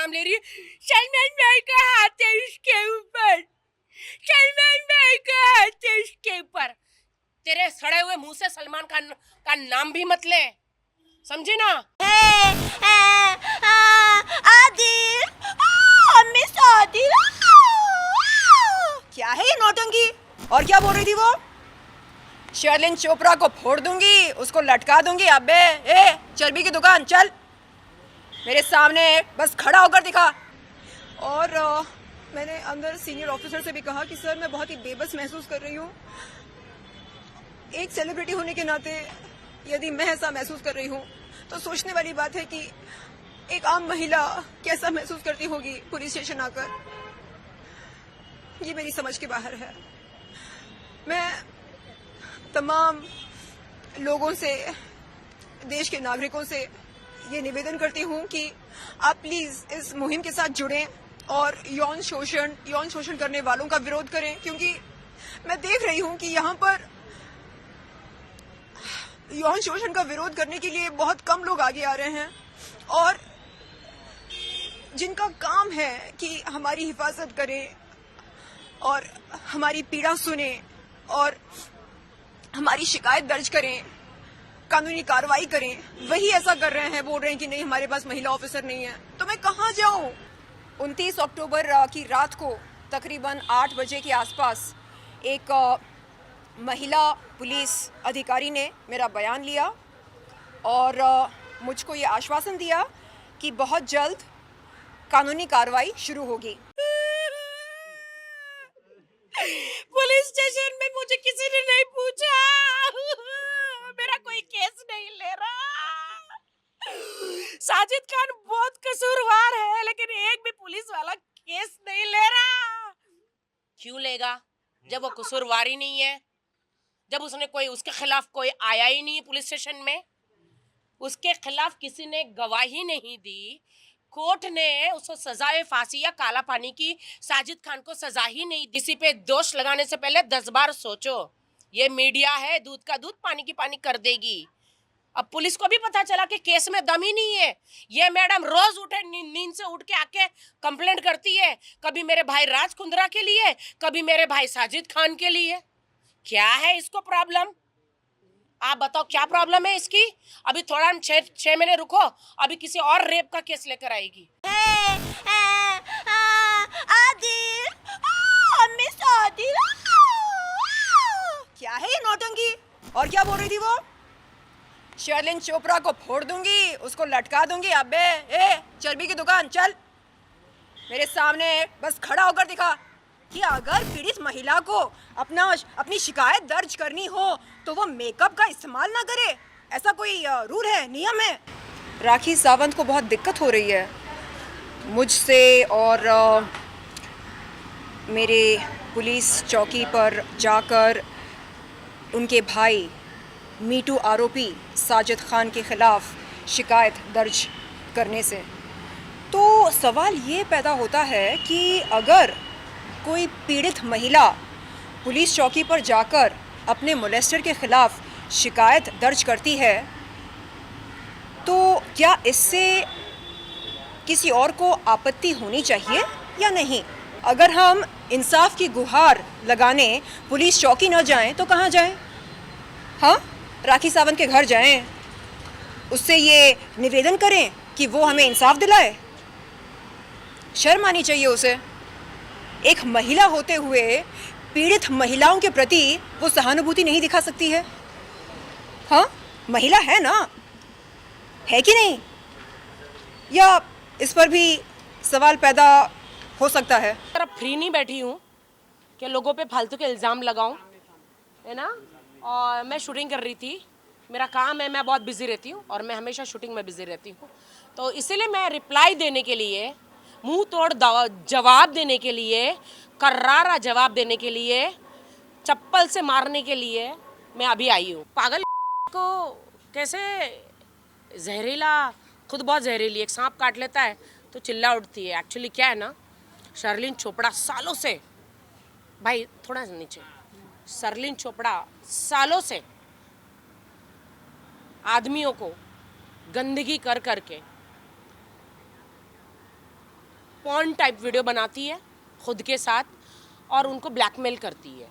नाम ले रही है। सलमान भाई का हाथ है इसके ऊपर, सलमान भाई का हाथ है इसके ऊपर। तेरे सड़े हुए मुंह से सलमान खान का नाम भी मत ले, समझी ना? आदिल, मिस आदिल, क्या है ये नौटंकी? और क्या बोल रही थी वो? शर्लिन चोपड़ा को फोड़ दूंगी, उसको लटका दूंगी। अबे ए, चर्बी की दुकान चल, मेरे सामने बस खड़ा होकर दिखा। और मैंने अंदर सीनियर ऑफिसर से भी कहा कि सर मैं बहुत ही बेबस महसूस कर रही हूँ। एक सेलिब्रिटी होने के नाते यदि मैं ऐसा महसूस कर रही हूँ तो सोचने वाली बात है कि एक आम महिला कैसा महसूस करती होगी पुलिस स्टेशन आकर। ये मेरी समझ के बाहर है। मैं तमाम लोगों से, देश के नागरिकों से ये निवेदन करती हूँ कि आप प्लीज इस मुहिम के साथ जुड़ें और यौन शोषण करने वालों का विरोध करें, क्योंकि मैं देख रही हूँ कि यहाँ पर यौन शोषण का विरोध करने के लिए बहुत कम लोग आगे आ रहे हैं और जिनका काम है कि हमारी हिफाजत करें और हमारी पीड़ा सुने और हमारी शिकायत दर्ज करें, कानूनी कार्रवाई करें, वही ऐसा कर रहे हैं। बोल रहे हैं कि नहीं हमारे पास महिला ऑफिसर नहीं है, तो मैं कहाँ जाऊं? 29 अक्टूबर की रात को तकरीबन 8 बजे के आसपास एक महिला पुलिस अधिकारी ने मेरा बयान लिया और मुझको ये आश्वासन दिया कि बहुत जल्द कानूनी कार्रवाई शुरू होगी। पुलिस स्टेशन में मुझे किसी ने नहीं पूछा, मेरा कोई केस नहीं ले रहा। साजिद खान बहुत कसूरवार है, लेकिन एक भी पुलिस वाला केस नहीं ले रहा। क्यों लेगा जब वो कसूरवार ही नहीं है, जब उसके खिलाफ कोई आया ही नहीं पुलिस स्टेशन में, उसके खिलाफ किसी ने गवाही नहीं दी, कोर्ट ने उसको सजाए फांसी या काला पानी की साजिद खान को सजा ही नहीं दी। किसी पे दोष लगाने से पहले 10 बार सोचो। ये मीडिया है, दूध का दूध पानी की पानी कर देगी। अब पुलिस को भी पता चला कि केस में दम ही नहीं है। ये मैडम रोज उठे नींद से उठ के आके कंप्लेंट करती है, कभी मेरे भाई राज कुंद्रा के लिए, कभी मेरे भाई साजिद खान के लिए। क्या है इसको प्रॉब्लम? आप बताओ क्या प्रॉब्लम है इसकी? अभी थोड़ा 6 महीने रुको, अभी किसी और रेप का केस लेकर आएगी। आदिल, मिस आदिल, क्या है ये नौटंकी? और क्या बोल रही थी वो? शर्लिन चोपड़ा को फोड़ दूंगी, उसको लटका दूंगी। अबे ए, चर्बी की दुकान चल, मेरे सामने बस खड़ा होकर दिखा कि अगर पीड़ित महिला को अपनी शिकायत दर्ज करनी हो तो वो मेकअप का इस्तेमाल ना करे। ऐसा कोई रूल है, नियम है? राखी सावंत को बहुत दिक्कत हो रही है मुझसे और मेरे पुलिस चौकी पर जाकर उनके भाई मीटू आरोपी साजिद खान के खिलाफ शिकायत दर्ज करने से। तो सवाल ये पैदा होता है कि अगर कोई पीड़ित महिला पुलिस चौकी पर जाकर अपने मोलेस्टर के खिलाफ शिकायत दर्ज करती है तो क्या इससे किसी और को आपत्ति होनी चाहिए या नहीं? अगर हम इंसाफ की गुहार लगाने पुलिस चौकी न जाएं तो कहाँ जाएं? हाँ, राखी सावंत के घर जाएं, उससे ये निवेदन करें कि वो हमें इंसाफ दिलाए। शर्म आनी चाहिए उसे। एक महिला होते हुए पीड़ित महिलाओं के प्रति वो सहानुभूति नहीं दिखा सकती है? हाँ, महिला है ना, है कि नहीं? या इस पर भी सवाल पैदा हो सकता है? फ्री नहीं बैठी हूँ कि लोगों पे फालतू के इल्ज़ाम लगाऊं, है ना? और मैं शूटिंग कर रही थी, मेरा काम है, मैं बहुत बिजी रहती हूँ और मैं हमेशा शूटिंग में बिजी रहती हूँ। तो इसीलिए मैं रिप्लाई देने के लिए, मुंह तोड़ जवाब देने के लिए, कर्रारा जवाब देने के लिए, चप्पल से मारने के लिए मैं अभी आई हूँ। पागल को कैसे जहरीला, खुद बहुत जहरीली, एक सांप काट लेता है तो चिल्ला उठती है। एक्चुअली क्या है ना, शर्लिन चोपड़ा सालों से, भाई थोड़ा नीचे, शर्लिन चोपड़ा सालों से आदमियों को गंदगी कर करके पॉर्न टाइप वीडियो बनाती है खुद के साथ और उनको ब्लैकमेल करती है।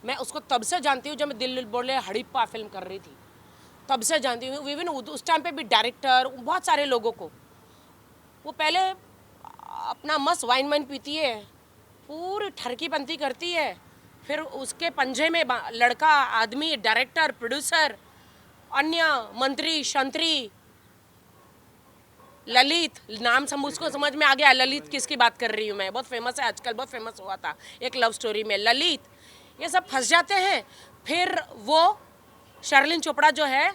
मैं उसको तब से जानती हूँ जब मैं दिल बोले हड़प्पा फिल्म कर रही थी, तब से जानती हूँ। इवन उस टाइम पे भी डायरेक्टर बहुत सारे लोगों को, वो पहले अपना मस्त वाइन पीती है, पूरी ठरकी पंती करती है, फिर उसके पंजे में लड़का आदमी डायरेक्टर प्रोड्यूसर अन्य मंत्री शंत्री ललित नाम उसको समझ में आ गया। ललित किसकी बात कर रही हूँ मैं, बहुत फेमस है आजकल, बहुत फेमस हुआ था एक लव स्टोरी में ललित। ये सब फंस जाते हैं। फिर वो शर्लिन चोपड़ा जो है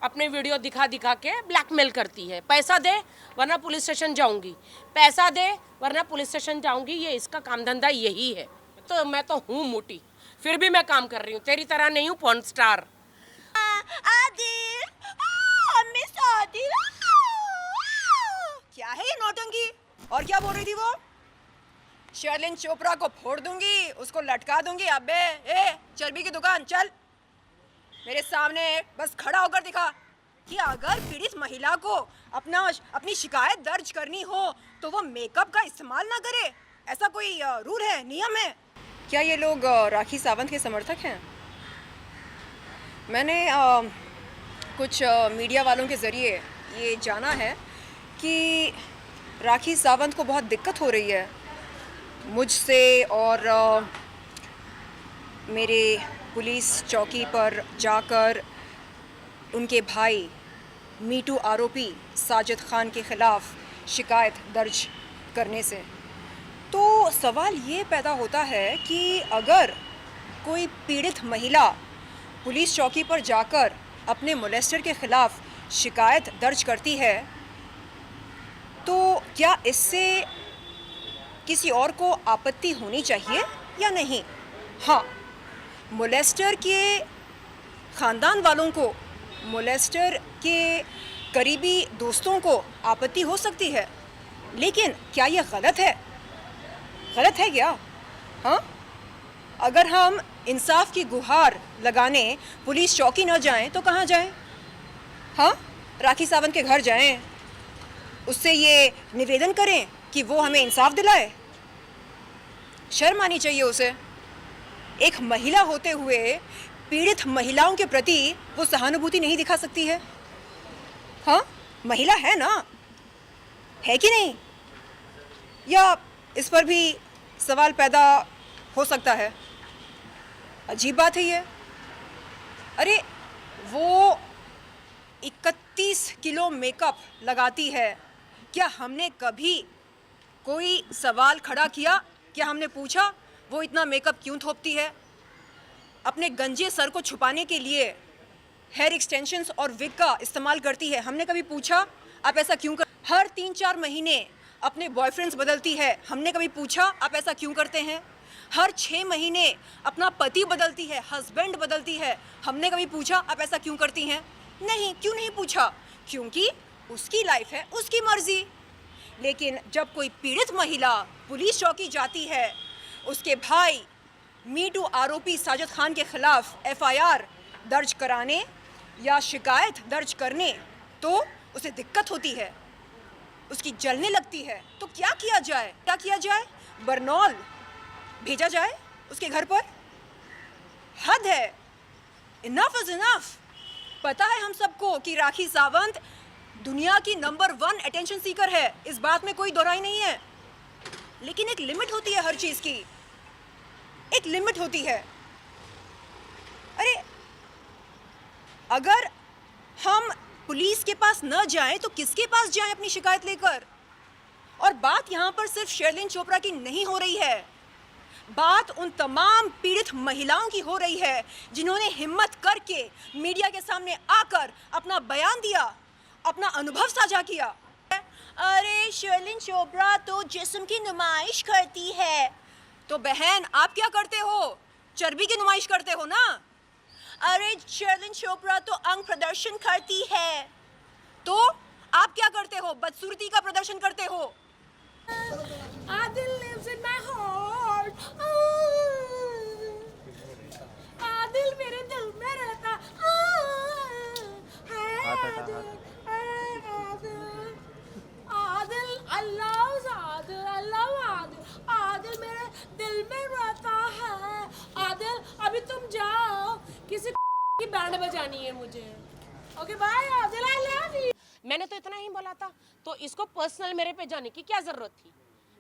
अपने वीडियो दिखा दिखा के ब्लैकमेल करती है, पैसा दे वरना पुलिस स्टेशन जाऊंगी, पैसा दे वरना पुलिस स्टेशन जाऊंगी। ये इसका काम धंधा यही है। तो मैं तो हूँ मोटी, फिर भी मैं काम कर रही हूँ, तेरी तरह नहीं हूँ porn star. Adil, miss Adil, क्या है ये नौटंकी? और क्या बोल रही थी वो? शर्लिन चोपड़ा को फोड़ दूंगी, उसको लटका दूंगी। अबे ए चर्बी की दुकान, चल मेरे सामने बस खड़ा होकर दिखा कि अगर पीड़ित महिला को अपनी शिकायत दर्ज करनी हो तो वो मेकअप का इस्तेमाल ना करे। ऐसा कोई रूल है, नियम है? क्या ये लोग राखी सावंत के समर्थक हैं? मैंने कुछ मीडिया वालों के ज़रिए ये जाना है कि राखी सावंत को बहुत दिक्कत हो रही है मुझसे और मेरे पुलिस चौकी पर जाकर उनके भाई मीटू आरोपी साजिद खान के ख़िलाफ़ शिकायत दर्ज करने से। तो सवाल ये पैदा होता है कि अगर कोई पीड़ित महिला पुलिस चौकी पर जाकर अपने मोलेस्टर के ख़िलाफ़ शिकायत दर्ज करती है तो क्या इससे किसी और को आपत्ति होनी चाहिए या नहीं? हाँ, मोलेस्टर के ख़ानदान वालों को, मोलेस्टर के करीबी दोस्तों को आपत्ति हो सकती है, लेकिन क्या ये गलत है? गलत है क्या? हाँ, अगर हम इंसाफ की गुहार लगाने पुलिस चौकी न जाएं तो कहाँ जाएं? हाँ, राखी सावंत के घर जाएं, उससे ये निवेदन करें कि वो हमें इंसाफ दिलाए। शर्म आनी चाहिए उसे। एक महिला होते हुए पीड़ित महिलाओं के प्रति वो सहानुभूति नहीं दिखा सकती है? हाँ, महिला है ना, है कि नहीं? या इस पर भी सवाल पैदा हो सकता है? अजीब बात है ये। अरे वो 31 किलो मेकअप लगाती है, क्या हमने कभी कोई सवाल खड़ा किया? क्या हमने पूछा वो इतना मेकअप क्यों थोपती है? अपने गंजे सर को छुपाने के लिए हेयर एक्सटेंशंस और विग का इस्तेमाल करती है, हमने कभी पूछा आप ऐसा क्यों कर? हर 3-4 महीने अपने बॉयफ्रेंड्स बदलती है, हमने कभी पूछा आप ऐसा क्यों करते हैं? हर 6 महीने अपना पति बदलती है, हस्बैंड बदलती है, हमने कभी पूछा आप ऐसा क्यों करती हैं? नहीं, क्यों नहीं पूछा? क्योंकि उसकी लाइफ है, उसकी मर्जी। लेकिन जब कोई पीड़ित महिला पुलिस चौकी जाती है उसके भाई मीटू आरोपी साजिद खान के खिलाफ एफआईआर दर्ज कराने या शिकायत दर्ज करने, तो उसे दिक्कत होती है, उसकी जलने लगती है। तो क्या किया जाए? क्या किया जाए? बरनौल भेजा जाए उसके घर पर? हद है, इनफ इज इनफ। पता है हम सबको कि राखी सावंत दुनिया की नंबर 1 अटेंशन सीकर है, इस बात में कोई दोहराई नहीं है। लेकिन एक लिमिट होती है हर चीज़ की, एक लिमिट होती है। अरे अगर हम पुलिस के पास न जाएं तो किसके पास जाएं अपनी शिकायत लेकर? और बात यहाँ पर सिर्फ शर्लिन चोपड़ा की नहीं हो रही है, बात उन तमाम पीड़ित महिलाओं की हो रही है जिन्होंने हिम्मत करके मीडिया के सामने आकर अपना बयान दिया, अपना अनुभव साझा किया। अरे शर्लिन चोपड़ा तो जिस्म की नुमाइश करती है, तो बहन आप क्या करते हो? चर्बी की नुमाइश करते हो ना। अरे शर्लिन चोपड़ा तो अंग प्रदर्शन करती है, तो आप क्या करते हो? बदसूरती का प्रदर्शन करते हो। Adil lives in my heart. Adil मेरे दिल में रहता है। आदिल, I love किसी की बैंड बजानी है मुझे। Okay bye. मैंने तो इतना ही बोला था, तो इसको पर्सनल मेरे पे जाने की क्या जरूरत थी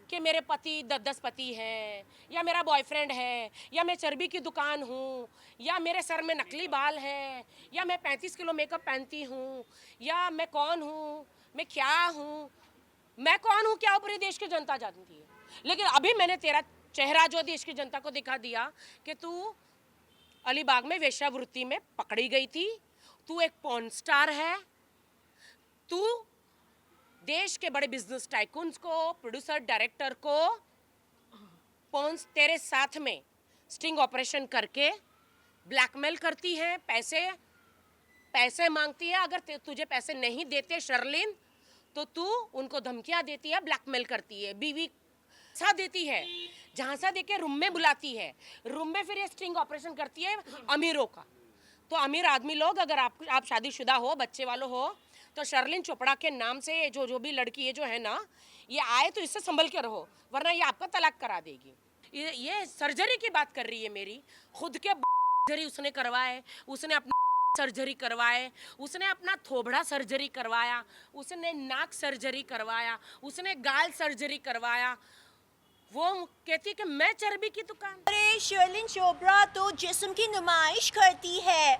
कि मेरे पति 10 पति हैं, या मेरा बॉयफ्रेंड है, या मैं चर्बी की दुकान हूँ, या मेरे सर में नकली बाल है, या मैं 35 किलो मेकअप पहनती हूँ, या मैं कौन हूँ, मैं क्या हूँ, मैं कौन हूँ क्या पूरी देश की जनता जानती है। लेकिन अभी मैंने तेरा चेहरा जो देश की जनता को दिखा दिया कि तू अलीबाग में वेश्यावृत्ति में पकड़ी गई थी, तू एक पॉर्न स्टार है, तू देश के बड़े बिजनेस टाइकून्स को, प्रोड्यूसर डायरेक्टर को पॉन्स तेरे साथ में स्टिंग ऑपरेशन करके ब्लैकमेल करती है, पैसे मांगती है। अगर तुझे पैसे नहीं देते शर्लिन तो तू उनको धमकियां देती है, ब्लैकमेल करती है, बीवी सा देती है, जहां सा देके रूम में बुलाती है, रूम में फिर ये स्टिंग ऑपरेशन करती है अमीरों का। तो अमीर आदमी लोग, अगर आप शादीशुदा हो, बच्चे वालों हो, तो शर्लिन चोपड़ा के नाम से जो भी लड़की है जो है ना, ये आए तो इससे संभल के रहो, वरना ये आपका तलाक करा देगी। ये सर्जरी की बात कर रही है मेरी, खुद के सर्जरी उसने करवाए, उसने अपना सर्जरी करवाए, उसने अपना थोबड़ा सर्जरी करवाया, उसने नाक सर्जरी करवाया, उसने गाल सर्जरी करवाया। वो कहती कि मैं चर्बी की दुकान। अरे शर्लिन चोपड़ा तो जिस्म की नुमाइश करती है,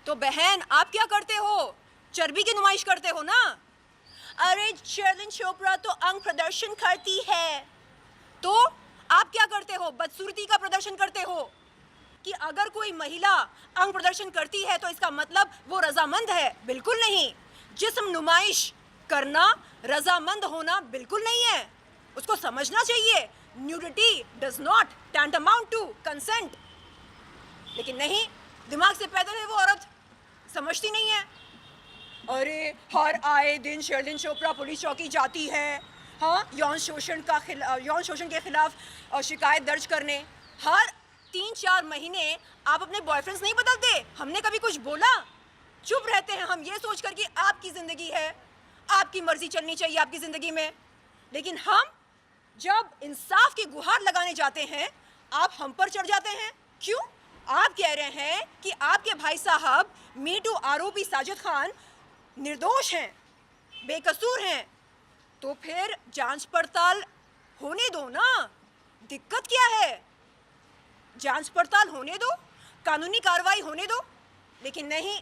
तो बहन आप क्या करते हो? चर्बी की नुमाइश करते हो ना। अरे शर्लिन चोपड़ा तो अंग प्रदर्शन करती है, तो आप क्या करते हो? बदसूरती का प्रदर्शन करते हो। कि अगर कोई महिला अंग प्रदर्शन करती है तो इसका मतलब वो रजामंद है? बिल्कुल नहीं। जिस्म नुमाइश करना रजामंद होना बिल्कुल नहीं है, उसको समझना चाहिए। Nudity does not tantamount to consent. लेकिन नहीं, दिमाग से पैदल है वो औरत, समझती नहीं है। अरे हर आए दिन शर्लिन चोपड़ा पुलिस चौकी जाती है, हाँ, यौन शोषण के खिलाफ शिकायत दर्ज करने। हर 3-4 महीने आप अपने बॉयफ्रेंड्स नहीं बदलते। हमने कभी कुछ बोला? चुप रहते हैं हम, ये सोचकर कि आपकी जिंदगी है, आपकी मर्जी चलनी चाहिए आपकी जिंदगी में। लेकिन हम जब इंसाफ की गुहार लगाने जाते हैं, आप हम पर चढ़ जाते हैं। क्यों? आप कह रहे हैं कि आपके भाई साहब मीटू आरोपी साजिद खान निर्दोष हैं, बेकसूर हैं, तो फिर जांच पड़ताल होने दो ना। दिक्कत क्या है? जांच पड़ताल होने दो, कानूनी कार्रवाई होने दो। लेकिन नहीं,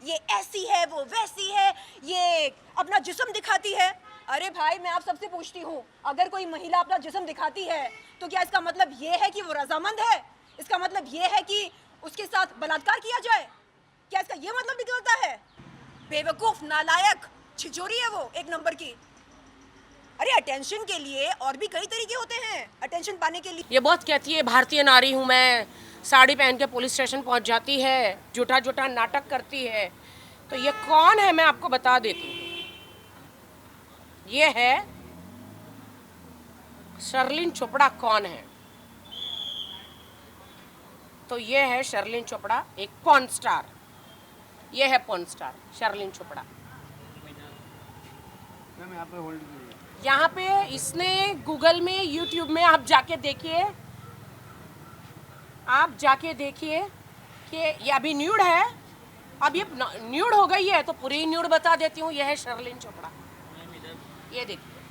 ये ऐसी है, वो वैसी है, ये अपना जिस्म दिखाती है। अरे भाई, मैं आप सबसे पूछती हूँ, अगर कोई महिला अपना जिस्म दिखाती है तो क्या इसका मतलब ये है कि वो रजामंद है? इसका मतलब ये है कि उसके साथ बलात्कार किया जाए? क्या इसका ये मतलब निकलता है? बेवकूफ, नालायक, छिचोरी है वो एक नंबर की। अरे अटेंशन के लिए और भी कई तरीके होते हैं, अटेंशन पाने के लिए। ये बहुत कहती है भारतीय नारी हूँ मैं, साड़ी पहन के पुलिस स्टेशन पहुँच जाती है, झूठा नाटक करती है। तो ये कौन है मैं आपको बता देती हूँ। ये है शर्लिन चोपड़ा। कौन है? तो ये है शर्लिन चोपड़ा, एक पॉर्न स्टार। ये है पॉर्न स्टार शर्लिन चोपड़ा। यहाँ पे इसने गूगल में, यूट्यूब में आप जाके देखिए, कि ये अभी न्यूड है। अब ये न्यूड हो गई है तो पूरी न्यूड बता देती हूँ। यह है शर्लिन चोपड़ा, ये देखिए,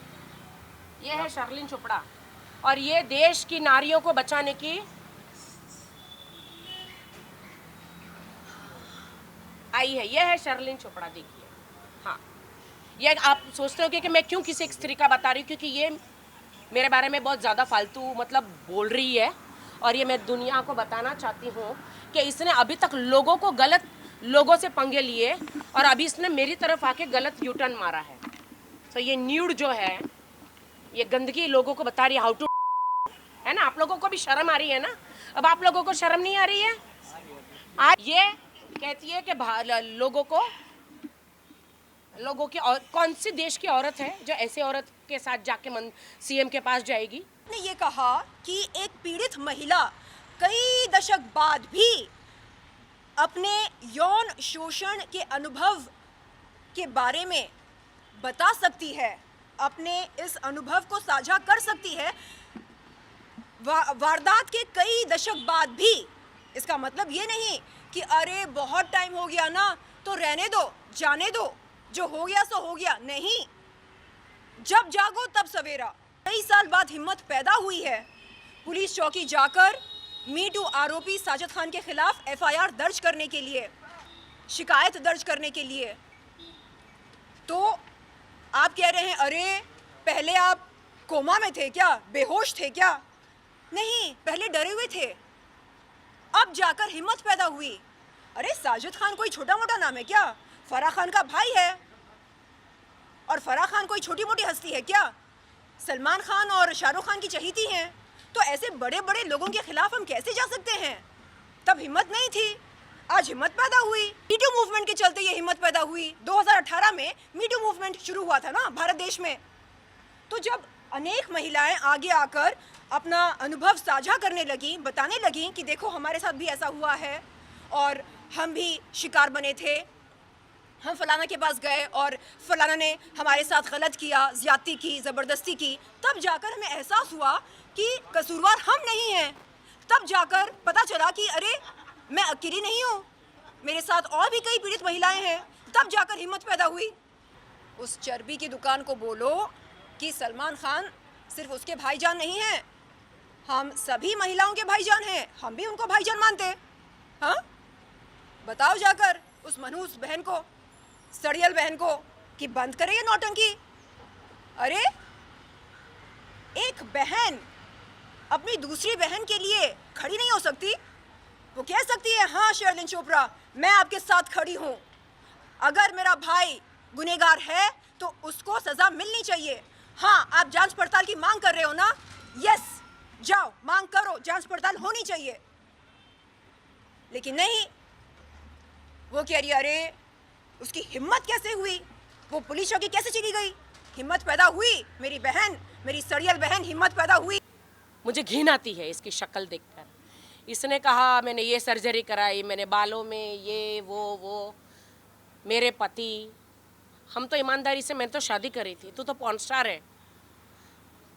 ये है शर्लिन चोपड़ा। और ये देश की नारियों को बचाने की आई है। यह है शर्लिन चोपड़ा, देखिए। हाँ, ये आप सोचते हो कि मैं क्यों किसी एक स्त्री का बता रही हूँ, क्योंकि ये मेरे बारे में बहुत ज़्यादा फालतू मतलब बोल रही है। और ये मैं दुनिया को बताना चाहती हूँ कि इसने अभी तक लोगों से पंगे लिए, और अभी इसने मेरी तरफ आके गलत यूटर्न मारा है। तो ये न्यूड जो है, ये गंदगी लोगों को बता रही है, हाउ टू, है ना। आप लोगों को भी शर्म आ रही है ना? अब आप लोगों को शर्म नहीं आ रही है? आज ये कहती है कि लोगों की, और कौन सी देश की औरत है जो ऐसे औरत के साथ जाके सीएम के पास जाएगी? ने ये कहा कि एक पीड़ित महिला कई दशक बाद भी अपने यौन शोषण के अनुभव के बारे में बता सकती है, अपने इस अनुभव को साझा कर सकती है वारदात के कई दशक बाद भी। इसका मतलब ये नहीं कि अरे बहुत टाइम हो गया ना, तो रहने दो, जाने दो, जो हो गया सो हो गया। नहीं, जब जागो तब सवेरा। कई साल बाद हिम्मत पैदा हुई है पुलिस चौकी जाकर मी टू आरोपी साजिद खान के खिलाफ एफआईआर दर्ज करने के लिए, शिकायत दर्ज करने के लिए। तो आप कह रहे हैं अरे पहले आप कोमा में थे क्या, बेहोश थे क्या? नहीं, पहले डरे हुए थे, अब जाकर हिम्मत पैदा हुई। अरे साजिद खान कोई छोटा मोटा नाम है क्या? फराह खान का भाई है, और फराह खान कोई छोटी मोटी हस्ती है क्या? सलमान खान और शाहरुख खान की चहेती हैं। तो ऐसे बड़े बड़े लोगों के खिलाफ हम कैसे जा सकते हैं? तब हिम्मत नहीं थी, आज हिम्मत पैदा हुई। मीटू मूवमेंट के चलते ये हिम्मत पैदा हुई। 2018 में मीटू मूवमेंट शुरू हुआ था ना भारत देश में। तो जब अनेक महिलाएं आगे आकर अपना अनुभव साझा करने लगी, बताने लगी कि देखो हमारे साथ भी ऐसा हुआ है और हम भी शिकार बने थे, हम फलाना के पास गए और फलाना ने हमारे साथ गलत किया, ज़्यादती की, ज़बरदस्ती की, तब जाकर हमें एहसास हुआ कि कसूरवार हम नहीं हैं। तब जाकर पता चला कि अरे मैं अकेली नहीं हूँ, मेरे साथ और भी कई पीड़ित महिलाएं हैं। तब जाकर हिम्मत पैदा हुई। उस चर्बी की दुकान को बोलो कि सलमान खान सिर्फ उसके भाईजान नहीं हैं, हम सभी महिलाओं के भाईजान हैं, हम भी उनको भाईजान मानते। हाँ, बताओ जाकर उस मनहूस बहन को, सड़ियल बहन को, कि बंद करे ये नौटंकी। अरे एक बहन अपनी दूसरी बहन के लिए खड़ी नहीं हो सकती? वो कह सकती है हाँ शर्लिन चोपड़ा, मैं आपके साथ खड़ी हूँ, अगर मेरा भाई गुनहगार है तो उसको सजा मिलनी चाहिए। हाँ, आप जांच पड़ताल की मांग कर रहे हो ना? यस, जाओ मांग करो, जांच पड़ताल होनी चाहिए। लेकिन नहीं, वो कह रही अरे उसकी हिम्मत कैसे हुई, वो पुलिस चौकी कैसे चली गई? हिम्मत पैदा हुई मेरी बहन, मेरी सड़ियल बहन, हिम्मत पैदा हुई। मुझे घिन आती है इसकी शक्ल देखकर। इसने कहा मैंने ये सर्जरी कराई, मैंने बालों में ये वो। मेरे पति, हम तो ईमानदारी से, मैंने तो शादी करी थी, तू तो पॉर्न स्टार है।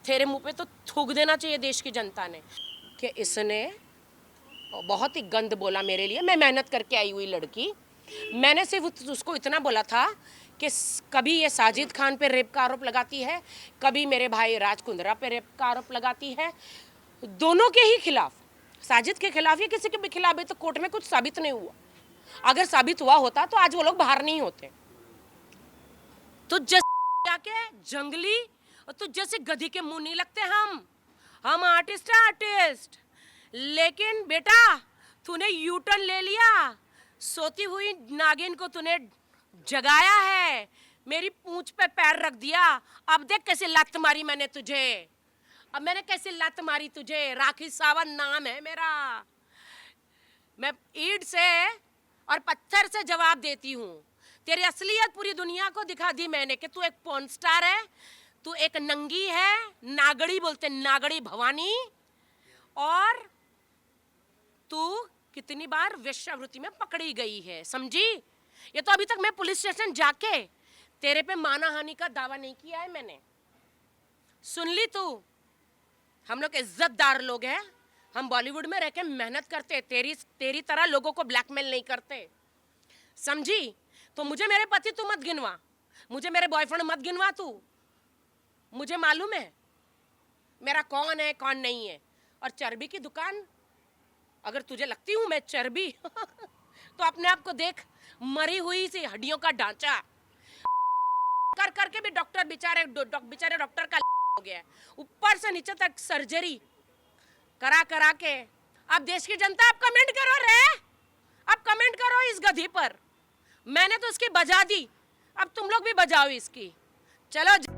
तेरे मुंह पे तो थूक देना चाहिए देश की जनता ने कि इसने बहुत ही गंद बोला मेरे लिए। मैं मेहनत करके आई हुई लड़की, मैंने सिर्फ उसको इतना बोला था कि कभी ये साजिद खान पे रेप का आरोप लगाती है, कभी मेरे भाई राज कुंद्रा पे रेप का आरोप लगाती है। दोनों के ही खिलाफ, साजिद के खिलाफ या किसी के भी खिलाफ भी तो कोर्ट में कुछ साबित नहीं हुआ। अगर साबित हुआ होता तो आज वो लोग बाहर नहीं होते। तो जैसे जाके जंगली और तो जैसे गधी के मुंह नहीं लगते हम आर्टिस्ट है आर्टिस्ट। लेकिन बेटा तूने यू टर्न ले लिया, सोती हुई नागिन को तूने जगाया है, मेरी पूंछ पे पैर रख दिया। अब देख कैसे लात मारी मैंने तुझे, अब मैंने कैसे लात मारी तुझे। राखी सावंत नाम है मेरा, मैं ईंट से और पत्थर से जवाब देती हूँ। तेरी असलियत पूरी दुनिया को दिखा दी मैंने कि तू एक पॉर्न स्टार है, तू एक नंगी है, नागड़ी बोलते, नागड़ी भवानी, और तू कितनी बार वेश्यावृत्ति में पकड़ी गई है, समझी? ये तो अभी तक मैं पुलिस स्टेशन जाके तेरे पे मानहानि का दावा नहीं किया है मैंने। सुन ली तू, हम लोग इज्जतदार लोग हैं, हम बॉलीवुड में रह के मेहनत करते, तेरी तरह लोगों को ब्लैकमेल नहीं करते, समझी? तो मुझे मेरे पति तू मत गिनवा, मुझे मेरे बॉयफ्रेंड मत गिनवा तू। मुझे मालूम है मेरा कौन है कौन नहीं है। और चर्बी की दुकान, अगर तुझे लगती हूँ मैं चर्बी तो अपने आप को देख, मरी हुई सी हड्डियों का ढांचा कर करके भी डॉक्टर बेचारे डॉक्टर का हो गया है, ऊपर से नीचे तक सर्जरी करा के। अब देश की जनता आप कमेंट करो रे, अब कमेंट करो इस गधी पर। मैंने तो इसकी बजा दी, अब तुम लोग भी बजाओ इसकी। चलो।